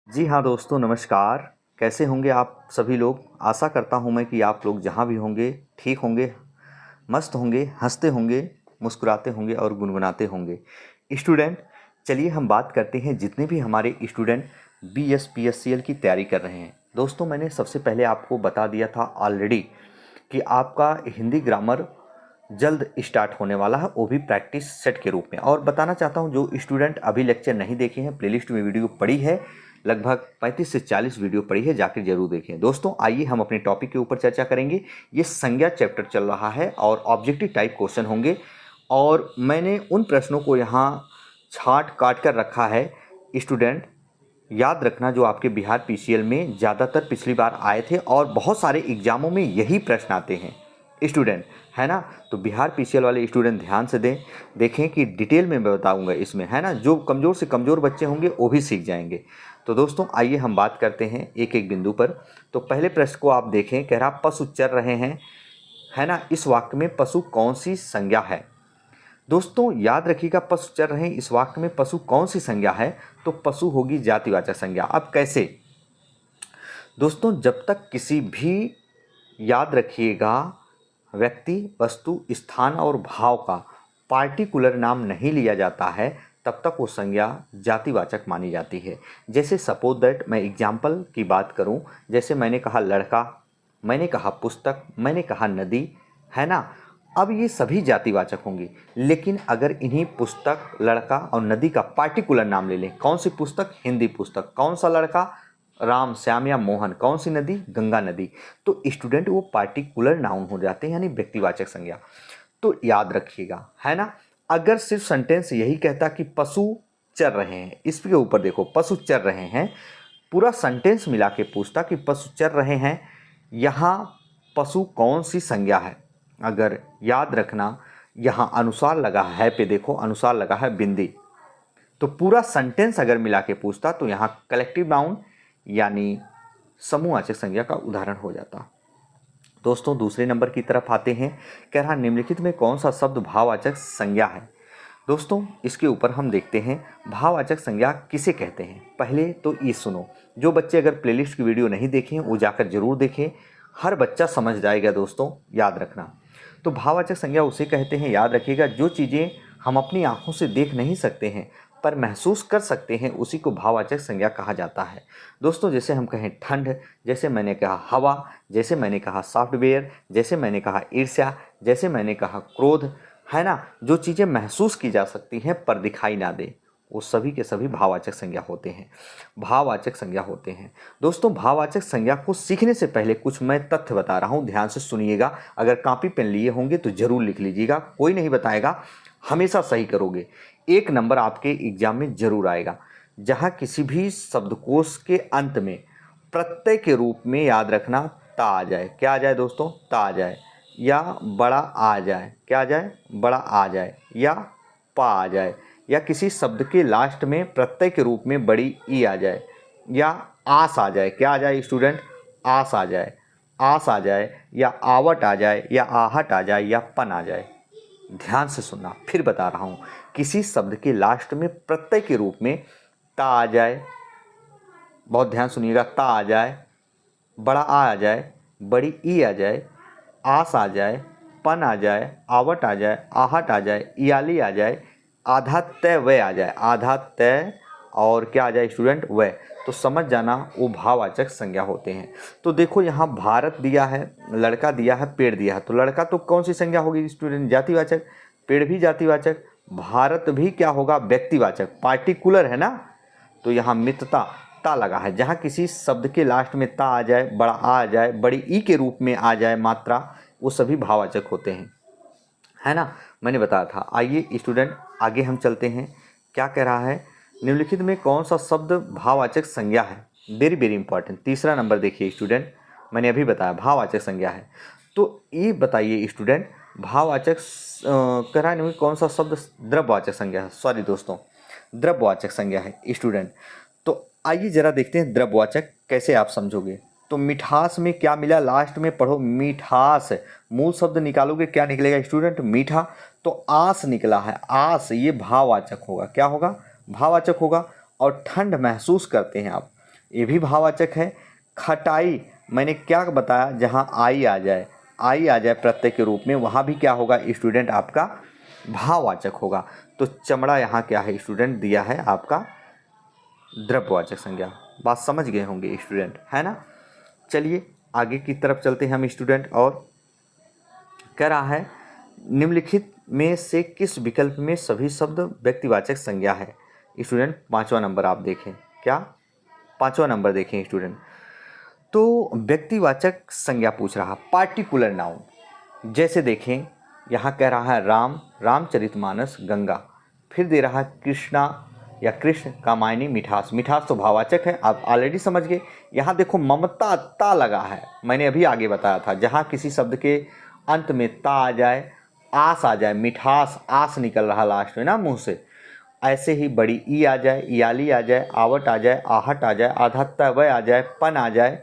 जी हाँ दोस्तों, नमस्कार। कैसे होंगे आप सभी लोग। आशा करता हूँ मैं कि आप लोग जहाँ भी होंगे ठीक होंगे, मस्त होंगे, हंसते होंगे, मुस्कुराते होंगे और गुनगुनाते होंगे। स्टूडेंट, चलिए हम बात करते हैं जितने भी हमारे स्टूडेंट BS PSCL की तैयारी कर रहे हैं। दोस्तों, मैंने सबसे पहले आपको बता दिया था ऑलरेडी कि आपका हिंदी ग्रामर जल्द स्टार्ट होने वाला है, वो भी प्रैक्टिस सेट के रूप में। और बताना चाहता हूँ, जो स्टूडेंट अभी लेक्चर नहीं देखे हैं, प्लेलिस्ट में वीडियो पड़ी है, लगभग 35 से 40 वीडियो पड़ी है, जाकर जरूर देखें। दोस्तों, आइए हम अपने टॉपिक के ऊपर चर्चा करेंगे। ये संज्ञा चैप्टर चल रहा है और ऑब्जेक्टिव टाइप क्वेश्चन होंगे, और मैंने उन प्रश्नों को यहाँ छांट काट कर रखा है। स्टूडेंट, याद रखना, जो आपके बिहार PCL में ज़्यादातर पिछली बार आए थे और बहुत सारे एग्जामों में यही प्रश्न आते हैं स्टूडेंट, है ना। तो बिहार PCL वाले स्टूडेंट ध्यान से देखें कि डिटेल में मैं बताऊंगा इसमें, है ना। जो कमज़ोर से कमज़ोर बच्चे होंगे वो भी सीख जाएंगे। तो दोस्तों, आइए हम बात करते हैं एक एक बिंदु पर। तो पहले प्रश्न को आप देखें, कह रहा पशु चर रहे हैं, है ना। इस वाक्य में पशु कौन सी संज्ञा है। दोस्तों, याद रखिएगा, पशु चर रहे हैं, इस वाक्य में पशु कौन सी संज्ञा है। तो पशु होगी जातिवाचक संज्ञा। अब कैसे दोस्तों, जब तक किसी भी, याद रखिएगा, व्यक्ति, वस्तु, स्थान और भाव का पार्टिकुलर नाम नहीं लिया जाता है, तब तक वो संज्ञा जातिवाचक मानी जाती है। जैसे सपोज दैट, मैं एग्जाम्पल की बात करूं, जैसे मैंने कहा लड़का, मैंने कहा पुस्तक, मैंने कहा नदी, है ना। अब ये सभी जातिवाचक होंगी, लेकिन अगर इन्हीं पुस्तक, लड़का और नदी का पार्टिकुलर नाम ले लें, कौन सी पुस्तक, हिंदी पुस्तक, कौन सा लड़का, राम, श्याम या मोहन, कौन सी नदी, गंगा नदी, तो स्टूडेंट वो पार्टिकुलर नाउन हो जाते हैं, यानी व्यक्तिवाचक संज्ञा। तो याद रखिएगा, है ना। अगर सिर्फ सेंटेंस यही कहता कि पशु चर रहे हैं, इसके ऊपर देखो, पशु चर रहे हैं, पूरा सेंटेंस मिला के पूछता कि पशु चर रहे हैं, यहाँ पशु कौन सी संज्ञा है। अगर याद रखना, यहाँ अनुसार लगा है पे देखो, अनुसार लगा है बिंदी, तो पूरा सेंटेंस अगर मिला के पूछता तो यहाँ कलेक्टिव नाउन यानी समूहवाचक संज्ञा का उदाहरण हो जाता। दोस्तों, दूसरे नंबर की तरफ आते हैं। कह रहा निम्नलिखित में कौन सा शब्द भाववाचक संज्ञा है। दोस्तों, इसके ऊपर हम देखते हैं भाववाचक संज्ञा किसे कहते हैं। पहले तो ये सुनो, जो बच्चे अगर प्लेलिस्ट की वीडियो नहीं देखें वो जाकर जरूर देखें, हर बच्चा समझ जाएगा। दोस्तों, याद रखना, तो भाववाचक संज्ञा उसे कहते हैं, याद रखिएगा, जो चीज़ें हम अपनी आंखों से देख नहीं सकते हैं पर महसूस कर सकते हैं, उसी को भाववाचक संज्ञा कहा जाता है। दोस्तों, जैसे हम कहें ठंड, जैसे मैंने कहा हवा, जैसे मैंने कहा सॉफ्टवेयर, जैसे मैंने कहा ईर्ष्या, जैसे मैंने कहा क्रोध, है ना। जो चीज़ें महसूस की जा सकती हैं पर दिखाई ना दे, वो सभी के सभी भाववाचक संज्ञा होते हैं, भाववाचक संज्ञा होते हैं। दोस्तों, भाववाचक संज्ञा को सीखने से पहले कुछ मैं तथ्य बता रहा हूँ, ध्यान से सुनिएगा। अगर कॉपी पेन लिए होंगे तो जरूर लिख लीजिएगा, कोई नहीं बताएगा, हमेशा सही करोगे, 1 नंबर आपके एग्जाम में जरूर आएगा। जहाँ किसी भी शब्दकोश के अंत में प्रत्यय के रूप में, याद रखना, ता आ जाए, क्या आ जाए दोस्तों, ता आ जाए, या बड़ा आ जाए, क्या आ जाए, बड़ा आ जाए, या पा आ जाए, या किसी शब्द के लास्ट में प्रत्यय के रूप में बड़ी ई आ जाए, या आस आ जाए, क्या आ जाए स्टूडेंट, आस आ जाए, आस आ जाए, या आवट आ जाए, या आहट आ जाए, या पन आ जाए। ध्यान से सुनना, फिर बता रहा हूँ, किसी शब्द के लास्ट में प्रत्यय के रूप में ता आ जाए, बहुत ध्यान सुनिएगा, ता आ जाए, बड़ा आ जाए, बड़ी ई आ जाए, आस आ जाए, पन आ जाए, आवट आ जाए, आहट आ जाए, इयाली आ जाए, आधा तय वह आ जाए, आधा तय और क्या आ जाए स्टूडेंट, वह, तो समझ जाना वो भाववाचक संज्ञा होते हैं। तो देखो, यहाँ भारत दिया है, लड़का दिया है, पेड़ दिया है, तो लड़का तो कौन सी संज्ञा होगी स्टूडेंट, जातिवाचक, पेड़ भी जातिवाचक, भारत भी क्या होगा, व्यक्तिवाचक, पार्टिकुलर, है ना। तो यहाँ मितता, ता लगा है, जहाँ किसी शब्द के लास्ट में ता आ जाए, बड़ा आ जाए, बड़ी ई के रूप में आ जाए मात्रा, वो सभी भाववाचक होते हैं, है ना। मैंने बताया था। आइए स्टूडेंट, आगे हम चलते हैं। क्या कह रहा है, निम्नलिखित में कौन सा शब्द भाववाचक संज्ञा है। वेरी वेरी इंपॉर्टेंट, तीसरा नंबर देखिए स्टूडेंट, मैंने अभी बताया भाववाचक संज्ञा है। तो ये बताइए स्टूडेंट, भाववाचक कह रहा है कौन सा शब्द द्रव्यवाचक संज्ञा है। सॉरी दोस्तों, द्रव्यवाचक संज्ञा है स्टूडेंट। तो आइए जरा देखते हैं द्रव्यवाचक कैसे आप समझोगे। तो मिठास में क्या मिला, लास्ट में पढ़ो, मिठास, मूल शब्द निकालोगे क्या निकलेगा स्टूडेंट, मीठा। तो आस निकला है, आस, ये भाववाचक होगा, क्या होगा, भाववाचक होगा। और ठंड महसूस करते हैं आप, ये भी भाववाचक है। खटाई मैंने क्या बताया, जहाँ आई आ जाए प्रत्यय के रूप में, वहाँ भी क्या होगा स्टूडेंट, आपका भाववाचक होगा। तो चमड़ा यहाँ क्या है स्टूडेंट, दिया है आपका द्रव्यवाचक संज्ञा। बात समझ गए होंगे स्टूडेंट, है ना। चलिए आगे की तरफ चलते हैं हम स्टूडेंट। और कह रहा है निम्नलिखित में से किस विकल्प में सभी शब्द व्यक्तिवाचक संज्ञा है। स्टूडेंट 5वां नंबर आप देखें, क्या 5वां नंबर देखें स्टूडेंट। तो व्यक्तिवाचक संज्ञा पूछ रहा, पार्टिकुलर नाउन। जैसे देखें यहाँ कह रहा है राम, रामचरितमानस, गंगा। फिर दे रहा है कृष्णा या कृष्ण, कामायनी, मिठास। मिठास तो भाववाचक है, आप ऑलरेडी समझ गए। यहाँ देखो ममता, ता लगा है, मैंने अभी आगे बताया था। जहाँ किसी शब्द के अंत में ता आ जाए, आस आ जाए, मिठास, आस निकल रहा लास्ट में ना मुंह से, ऐसे ही बड़ी ई आ जाए, याली आ जाए, आवट आ जाए, आहट आ जाए, आधा तवय आ जाए, पन आ जाए,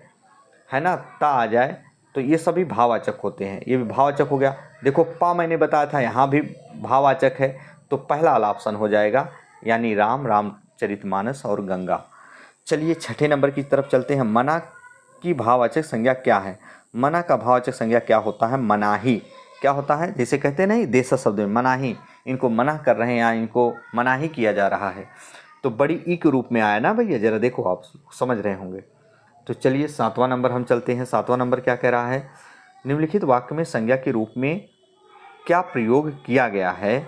है ना, ता आ जाए, तो ये सभी भाववाचक होते हैं। ये भी भाववाचक हो गया। देखो पा मैंने बताया था, यहाँ भी भाववाचक है, तो पहला वाला ऑप्शन हो जाएगा, यानी राम, रामचरितमानस और गंगा। चलिए छठे नंबर की तरफ चलते हैं। मना की भाववाचक संज्ञा क्या है। मना का भाववाचक संज्ञा क्या होता है, मनाही। क्या होता है, जैसे कहते नहीं देश शब्द में मनाही, इनको मना कर रहे हैं या इनको मनाही किया जा रहा है, तो बड़ी ई के रूप में आया ना भैया, जरा देखो आप समझ रहे होंगे। तो चलिए 7वां नंबर हम चलते हैं। 7वां नंबर क्या कह रहा है, निम्नलिखित वाक्य में संज्ञा के रूप में क्या प्रयोग किया गया है,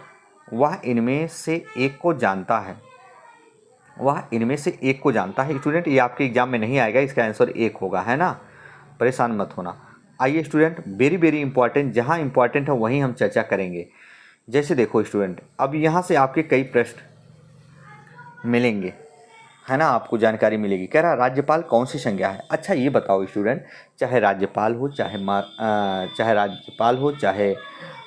वह इनमें से एक को जानता है। वह इनमें से एक को जानता है। स्टूडेंट ये आपके एग्जाम में नहीं आएगा, इसका आंसर एक होगा, है ना, परेशान मत होना। आइए स्टूडेंट, वेरी वेरी इंपॉर्टेंट, जहाँ इंपॉर्टेंट है वहीं हम चर्चा करेंगे। जैसे देखो स्टूडेंट, अब यहाँ से आपके कई प्रश्न मिलेंगे, है ना, आपको जानकारी मिलेगी। कह रहा राज्यपाल कौन सी संज्ञा है। अच्छा ये बताओ स्टूडेंट, चाहे राज्यपाल हो, चाहे राज्यपाल हो, चाहे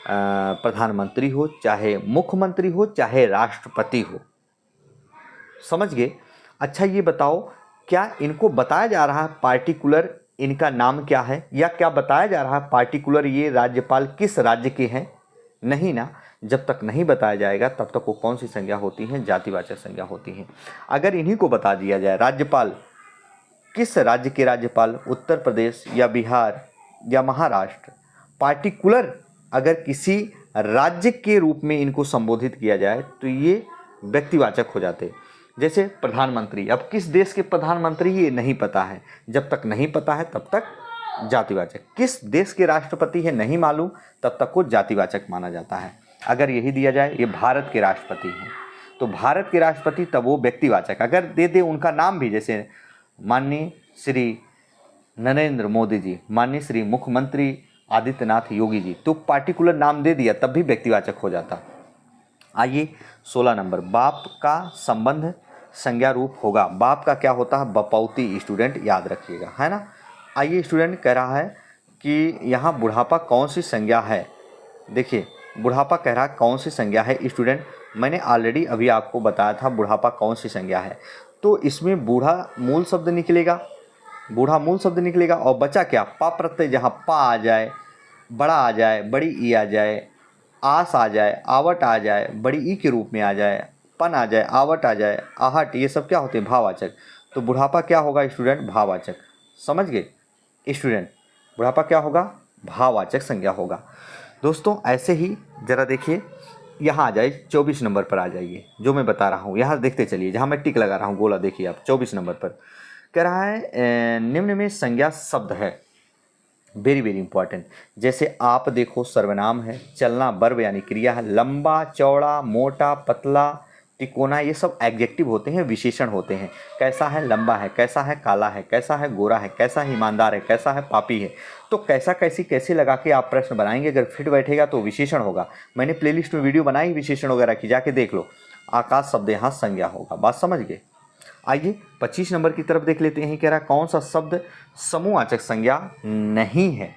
प्रधानमंत्री हो, चाहे मुख्यमंत्री हो, चाहे राष्ट्रपति हो, समझ गए। अच्छा ये बताओ, क्या इनको बताया जा रहा है पार्टिकुलर इनका नाम क्या है, या क्या बताया जा रहा है पार्टिकुलर ये राज्यपाल किस राज्य के हैं, नहीं ना। जब तक नहीं बताया जाएगा तब तक वो कौन सी संज्ञा होती हैं, जातिवाचक संज्ञा होती हैं। अगर इन्हीं को बता दिया जाए राज्यपाल किस राज्य के राज्यपाल, उत्तर प्रदेश या बिहार या महाराष्ट्र, पार्टिकुलर अगर किसी राज्य के रूप में इनको संबोधित किया जाए तो ये व्यक्तिवाचक हो जाते। जैसे प्रधानमंत्री, अब किस देश के प्रधानमंत्री ये नहीं पता है, जब तक नहीं पता है तब तक जातिवाचक। किस देश के राष्ट्रपति है नहीं मालूम, तब तक वो जातिवाचक माना जाता है। अगर यही दिया जाए ये भारत के राष्ट्रपति हैं, तो भारत के राष्ट्रपति, तब वो व्यक्तिवाचक। अगर दे दे उनका नाम भी, जैसे माननीय श्री नरेंद्र मोदी जी, माननीय श्री मुख्यमंत्री आदित्यनाथ योगी जी, तो पार्टिकुलर नाम दे दिया तब भी व्यक्तिवाचक हो जाता। आइए 16 नंबर, बाप का संबंध संज्ञा रूप होगा। बाप का क्या होता है, बपौती, स्टूडेंट याद रखिएगा, है ना। आइए स्टूडेंट, कह रहा है कि यहाँ बुढ़ापा कौन सी संज्ञा है। देखिए बुढ़ापा कह रहा है कौन सी संज्ञा है स्टूडेंट, मैंने ऑलरेडी अभी आपको बताया था बुढ़ापा कौन सी संज्ञा है। तो इसमें बूढ़ा मूल शब्द निकलेगा, बूढ़ा मूल शब्द निकलेगा, और बचा क्या, पा प्रत्यय, जहाँ पा आ जाए, बड़ा आ जाए, बड़ी ई आ जाए, आस आ जाए, आवट आ जाए, बड़ी ई के रूप में आ जाए, पन आ जाए, आवट आ जाए, आहट, ये सब क्या होते हैं, भाववाचक। तो बुढ़ापा क्या होगा स्टूडेंट, भाववाचक। समझ गए स्टूडेंट, बुढ़ापा क्या होगा, भाववाचक संज्ञा होगा। दोस्तों ऐसे ही जरा देखिए, यहाँ आ जाए 24 नंबर पर आ जाइए, जो मैं बता रहा हूँ यहाँ देखते चलिए, जहाँ मैं टिक लगा रहा हूँ गोला, देखिए आप 24 नंबर पर कह रहा है निम्न में संज्ञा शब्द है, वेरी वेरी इंपॉर्टेंट। जैसे आप देखो सर्वनाम है, चलना वर्ब यानी क्रिया है, लंबा, चौड़ा, मोटा, पतला, तिकोना, ये सब एडजेक्टिव होते हैं, विशेषण होते हैं। कैसा है, लंबा है, कैसा है, काला है, कैसा है, गोरा है, कैसा है, ईमानदार है, कैसा है, पापी है। तो कैसा कैसी कैसे लगा के आप प्रश्न बनाएंगे, अगर फिट बैठेगा तो विशेषण होगा। मैंने प्लेलिस्ट में वीडियो बनाई विशेषण वगैरह की, जाके देख लो। आकाश शब्द यहाँ संज्ञा होगा, बात समझ गए। आइए 25 नंबर की तरफ देख लेते हैं। कह रहा कौन सा शब्द समूहवाचक संज्ञा नहीं है।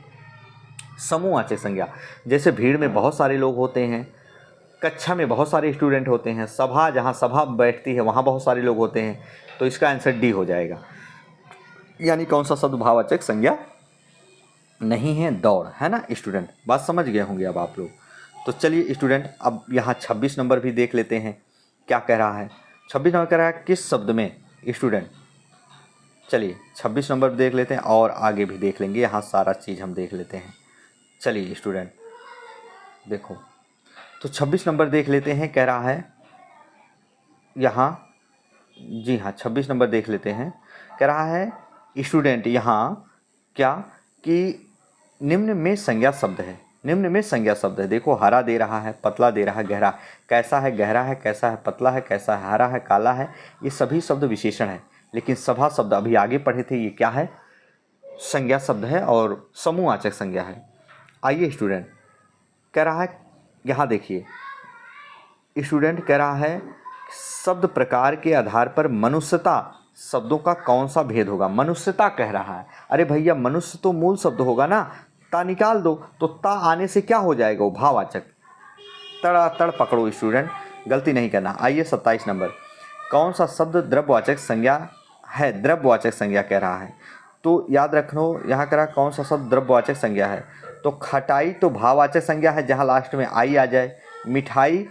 समूहवाचक संज्ञा, जैसे भीड़ में बहुत सारे लोग होते हैं, कक्षा में बहुत सारे स्टूडेंट होते हैं, सभा, जहाँ सभा बैठती है वहाँ बहुत सारे लोग होते हैं, तो इसका आंसर डी हो जाएगा। यानी कौन सा शब्द भाववाचक संज्ञा नहीं है, दौड़, है ना स्टूडेंट, बात समझ गए होंगे अब आप लोग। तो चलिए स्टूडेंट, अब यहाँ 26 नंबर भी देख लेते हैं क्या कह रहा है। 26 नंबर कह रहा है किस शब्द में स्टूडेंट, चलिए 26 नंबर देख लेते हैं और आगे भी देख लेंगे, यहाँ सारा चीज़ हम देख लेते हैं। चलिए स्टूडेंट देखो, तो 26 नंबर देख लेते हैं। कह रहा है यहाँ, जी हाँ 26 नंबर देख लेते हैं। कह रहा है स्टूडेंट यहाँ क्या कि निम्न में संज्ञा शब्द है, निम्न में संज्ञा शब्द है। देखो हरा दे रहा है, पतला दे रहा है, गहरा। कैसा है, गहरा है, कैसा है, पतला है, कैसा है, हरा है, काला है, ये सभी शब्द विशेषण है। लेकिन सभा शब्द अभी आगे पढ़े थे, ये क्या है, संज्ञा शब्द है और समूहवाचक संज्ञा है। आइए स्टूडेंट, कह रहा है यहाँ देखिए, स्टूडेंट कह रहा है शब्द प्रकार के आधार पर मनुष्यता शब्दों का कौन सा भेद होगा। मनुष्यता कह रहा है, अरे भैया मनुष्य तो मूल शब्द होगा ना, ता निकाल दो, तो ता आने से क्या हो जाएगा, वो भाववाचक। तड़ातड़ पकड़ो स्टूडेंट, गलती नहीं करना। आइए 27 नंबर, कौन सा शब्द द्रव्यवाचक संज्ञा है, द्रव्यवाचक संज्ञा कह रहा है। तो याद रखो यहाँ कह रहा कौन सा शब्द द्रव्यवाचक संज्ञा है, तो खटाई तो भाववाचक संज्ञा है जहाँ लास्ट में आई आ जाए। मिठाई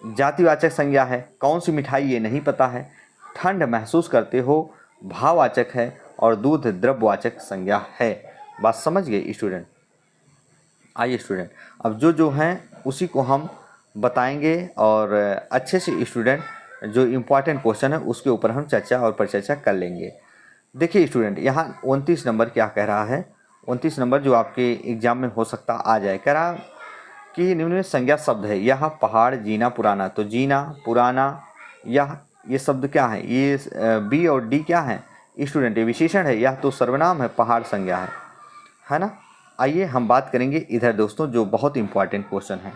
जातिवाचक संज्ञा है, कौन सी मिठाई ये नहीं पता है। ठंड महसूस करते हो भाववाचक है और दूध द्रव्यवाचक संज्ञा है। बात समझ गए स्टूडेंट। आइए स्टूडेंट, अब जो हैं उसी को हम बताएंगे और अच्छे से स्टूडेंट जो इम्पोर्टेंट क्वेश्चन है उसके ऊपर हम चर्चा और परिचर्चा कर लेंगे। देखिए स्टूडेंट यहाँ 29 नंबर क्या कह रहा है, 29 नंबर जो आपके एग्जाम में हो सकता आ जाए। कह रहा कि निम्न में संज्ञा शब्द है, यह पहाड़, जीना, पुराना। तो जीना, पुराना, यह ये शब्द क्या है, ये बी और डी क्या है स्टूडेंट, ये विशेषण है, यह तो सर्वनाम है, पहाड़ संज्ञा है ना। आइए हम बात करेंगे इधर दोस्तों जो बहुत इंपॉर्टेंट क्वेश्चन है।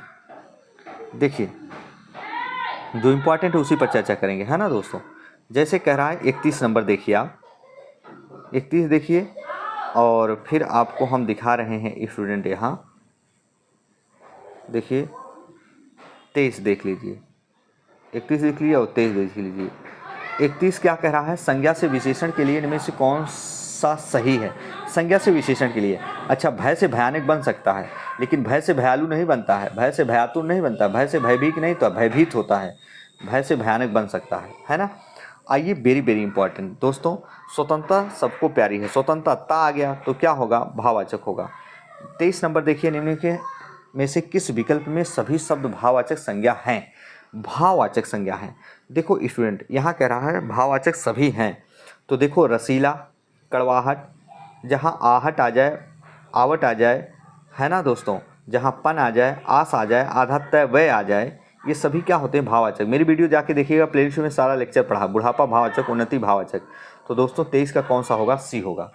देखिए जो इम्पोर्टेंट है उसी पर चर्चा करेंगे, है ना दोस्तों। जैसे कह रहा है 31 नंबर देखिए, आप 31 देखिए और फिर आपको हम दिखा रहे हैं स्टूडेंट, यहाँ देखिए 23 देख लीजिए, 31 देख लीजिए और 23 देख लीजिए। 31 क्या कह रहा है, संज्ञा से विशेषण के लिए इनमें से कौन सा सही है। संज्ञा से विशेषण के लिए, अच्छा भय से भयानक बन सकता है लेकिन भय से भयालु नहीं बनता है, भय से भयातुर नहीं बनता, भय से भयभीत नहीं तो भयभीत होता है, भय से भयानक बन सकता है ना। आइए वेरी वेरी इंपॉर्टेंट दोस्तों, स्वतंत्रता सबको प्यारी है, स्वतंत्रता आ गया तो क्या होगा, भाववाचक होगा। 23 नंबर देखिए, निम्न के में से किस विकल्प में सभी शब्द भाववाचक संज्ञा हैं। भाववाचक संज्ञा है। देखो स्टूडेंट यहाँ कह रहा है भाववाचक सभी हैं, तो देखो रसीला, कड़वाहट, जहाँ आहट आ जाए, आवट आ जाए, है ना दोस्तों, जहाँ पन आ जाए, आस आ जाए, आधा तय वय आ जाए, ये सभी क्या होते हैं, भाववाचक। मेरी वीडियो जाके देखिएगा, प्लेलिस्ट में सारा लेक्चर पढ़ा, बुढ़ापा भाववाचक, उन्नति भाववाचक। तो दोस्तों 23 का कौन सा होगा, सी होगा।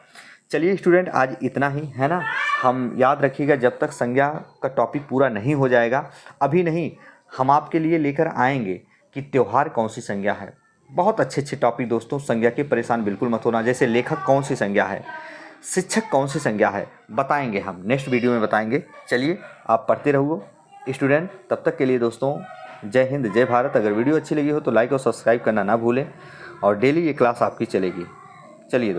चलिए स्टूडेंट आज इतना ही, है ना। हम याद रखिएगा जब तक संज्ञा का टॉपिक पूरा नहीं हो जाएगा, अभी नहीं, हम आपके लिए लेकर आएंगे कि त्यौहार कौन सी संज्ञा है। बहुत अच्छे अच्छे टॉपिक दोस्तों, संज्ञा के परेशान बिल्कुल मत होना। जैसे लेखक कौन सी संज्ञा है, शिक्षक कौन सी संज्ञा है, बताएंगे हम, नेक्स्ट वीडियो में बताएंगे। चलिए आप पढ़ते रहो स्टूडेंट, तब तक के लिए दोस्तों जय हिंद, जय भारत। अगर वीडियो अच्छी लगी हो तो लाइक और सब्सक्राइब करना ना भूलें और डेली ये क्लास आपकी चलेगी। चलिए।